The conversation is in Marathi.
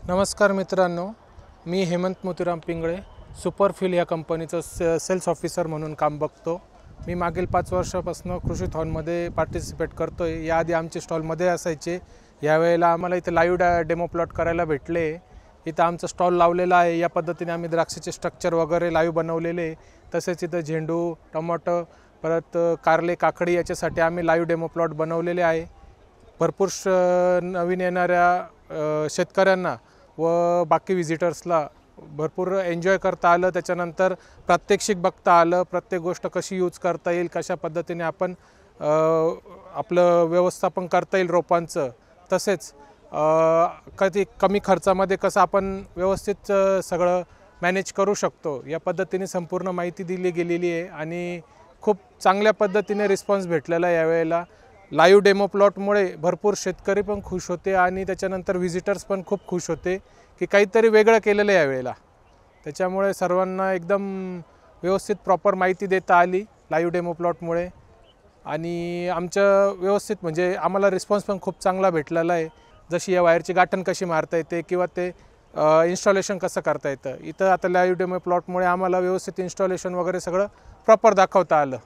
नमस्कार मित्रांनो, मी हेमंत मोतीराम पिंगळे सुपरफिल या कंपनीचं सेल्स ऑफिसर म्हणून काम बघतो। मी मागील 5 वर्षापासून कृषी थॉनमध्ये पार्टिसिपेट करतो आहे। याआधी आमचे स्टॉलमध्ये असायचे, यावेळेला आम्हाला इथे लाईव्ह डेमो प्लॉट करायला भेटले। इथं आमचा स्टॉल लावलेला आहे। या पद्धतीने आम्ही द्राक्षाचे स्ट्रक्चर वगैरे लाईव्ह बनवलेले। तसेच इथं झेंडू, टोमॅटो, परत कारले, काकडी याच्यासाठी आम्ही लाईव्ह डेमो प्लॉट बनवलेले आहे। भरपूर नवीन येणाऱ्या शेतकऱ्यांना व बाकी विजिटर्सला भरपूर एन्जॉय करता आलं। त्याच्यानंतर प्रात्यक्षिक बघता आलं, प्रत्येक गोष्ट कशी यूज करता येईल, कशा पद्धतीने आपण आपलं व्यवस्थापन करता येईल रोपांचं, तसेच कधी कमी खर्चामध्ये कसं आपण व्यवस्थित सगळं मॅनेज करू शकतो, या पद्धतीने संपूर्ण माहिती दिली गेलेली आहे आणि खूप चांगल्या पद्धतीने रिस्पॉन्स भेटलेला आहे। यावेळेला लाईव्ह डेमो प्लॉटमुळे भरपूर शेतकरी पण खुश होते आणि त्याच्यानंतर विजिटर्स पण खूप खुश होते की काहीतरी वेगळं केलेलं आहे यावेळेला। त्याच्यामुळे सर्वांना एकदम व्यवस्थित प्रॉपर माहिती देता आली लाईव्ह डेमो प्लॉटमुळे आणि आमचं व्यवस्थित म्हणजे आम्हाला रिस्पॉन्स पण खूप चांगला भेटलेला आहे। जशी या वायरची गाठण कशी मारता येते किंवा ते इन्स्टॉलेशन कसं करता येतं, इथं आता लाईव्ह डेमो प्लॉटमुळे आम्हाला व्यवस्थित इन्स्टॉलेशन वगैरे सगळं प्रॉपर दाखवता आलं।